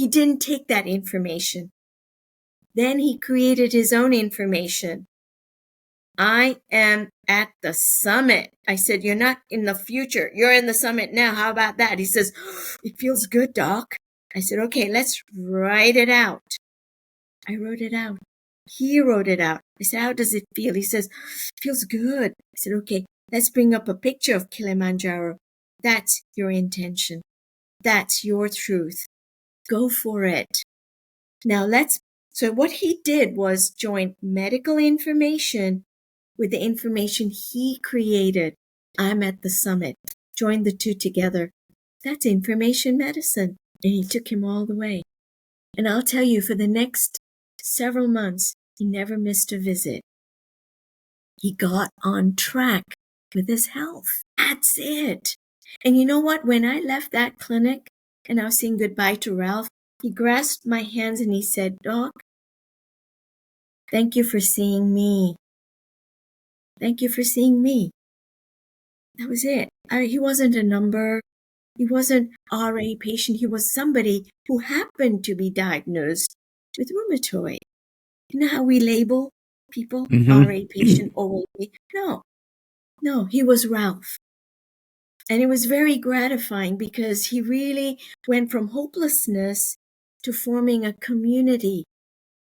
didn't take that information. Then he created his own information. "I am at the summit." I said, "You're not in the future. You're in the summit now. How about that?" He says, "It feels good, doc." I said, "Okay, let's write it out." I wrote it out. He wrote it out. I said, how does it feel? He says, feels good. I said, okay, let's bring up a picture of Kilimanjaro. That's your intention. That's your truth. Go for it. Now so what he did was join medical information with the information he created. I'm at the summit. Join the two together. That's information medicine. And he took him all the way. And I'll tell you, for the next several months, he never missed a visit. He got on track with his health. That's it. And you know what? When I left that clinic and I was saying goodbye to Ralph, he grasped my hands and he said, Doc, thank you for seeing me. Thank you for seeing me. That was it. He wasn't a number. He wasn't RA patient. He was somebody who happened to be diagnosed with rheumatoid. You know how we label people? RA patient, OA. No, he was Ralph. And it was very gratifying because he really went from hopelessness to forming a community,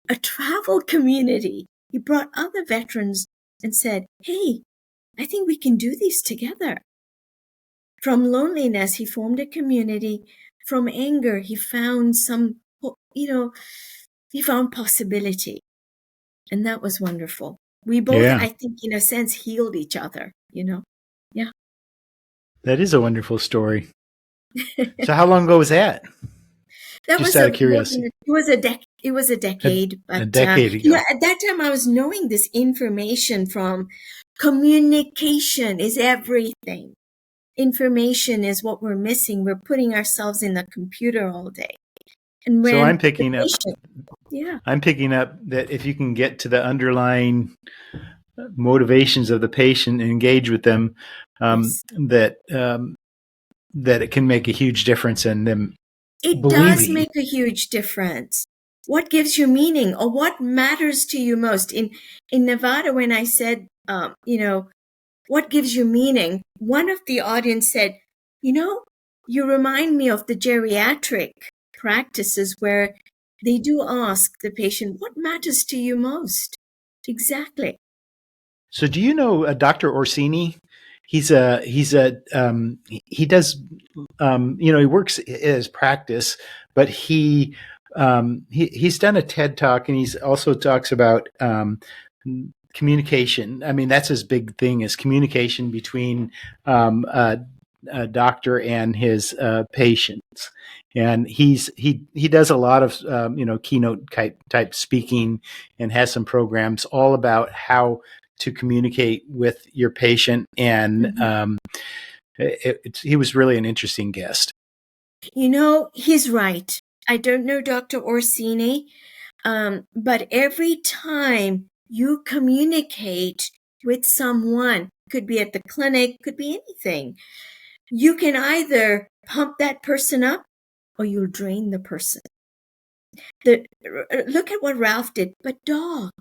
a travel community. He brought other veterans and said, hey, I think we can do these together. From loneliness, he formed a community. From anger, he found he found possibility. And that was wonderful. We both, I think, in a sense, healed each other, Yeah. That is a wonderful story. So how long ago was that? That Just was out of curiosity. it was a decade. But, a decade ago. at that time, I was knowing this information from communication is everything. Information is what we're missing. We're putting ourselves in the computer all day. And when so I'm picking up. Yeah. I'm picking up that if you can get to the underlying motivations of the patient and engage with them, Yes. that it can make a huge difference in them. It does make a huge difference. What gives you meaning, or what matters to you most? In Nevada, when I said, what gives you meaning? One of the audience said, you remind me of the geriatric practices where they do ask the patient, what matters to you most? Exactly. So do you know Dr. Orsini? He does, he works his practice, but he's done a TED talk, and he's also talks about communication. I mean, that's his big thing, is communication between a doctor and his patients. And he does a lot of keynote type speaking, and has some programs all about how to communicate with your patient. And he was really an interesting guest. He's right. I don't know Dr. Orsini, but every time you communicate with someone, could be at the clinic, could be anything, you can either pump that person up or you'll drain the person. Look at what Ralph did. But Doc,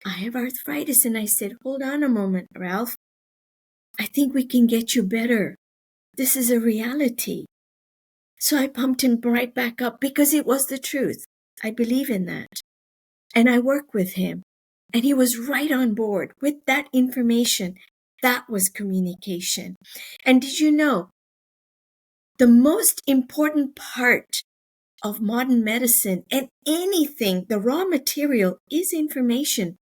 I have arthritis. And I said, hold on a moment, Ralph. I think we can get you better. This is a reality. So I pumped him right back up because it was the truth. I believe in that. And I work with him. And he was right on board with that information. That was communication. And did you know, the most important part of modern medicine and anything, the raw material, is information.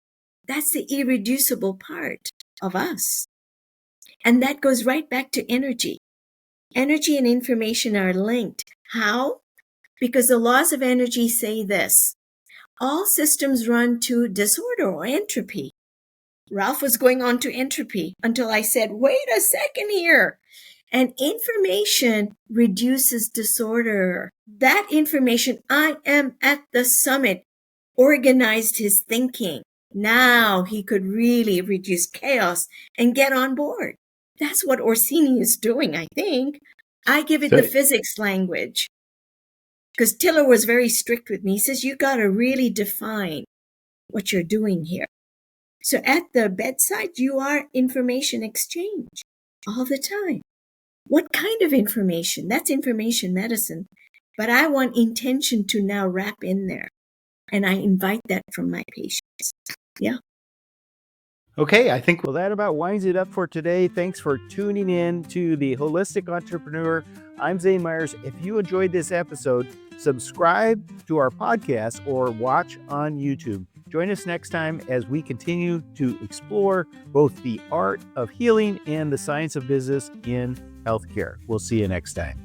That's the irreducible part of us. And that goes right back to energy. Energy and information are linked. How? Because the laws of energy say this: all systems run to disorder or entropy. Ralph was going on to entropy until I said, wait a second here. And information reduces disorder. That information, I am at the summit, organized his thinking. Now he could really reduce chaos and get on board. That's what Orsini is doing, I think. I give it the physics language. Because Tiller was very strict with me. He says, you got to really define what you're doing here. So at the bedside, you are information exchange all the time. What kind of information? That's information medicine. But I want intention to now wrap in there. And I invite that from my patients. Yeah. Okay, I think Well, that about winds it up for today. Thanks for tuning in to The Holistic Entrepreneur. I'm Zane Myers. If you enjoyed this episode, subscribe to our podcast or watch on YouTube. Join us next time as we continue to explore both the art of healing and the science of business in healthcare. We'll see you next time.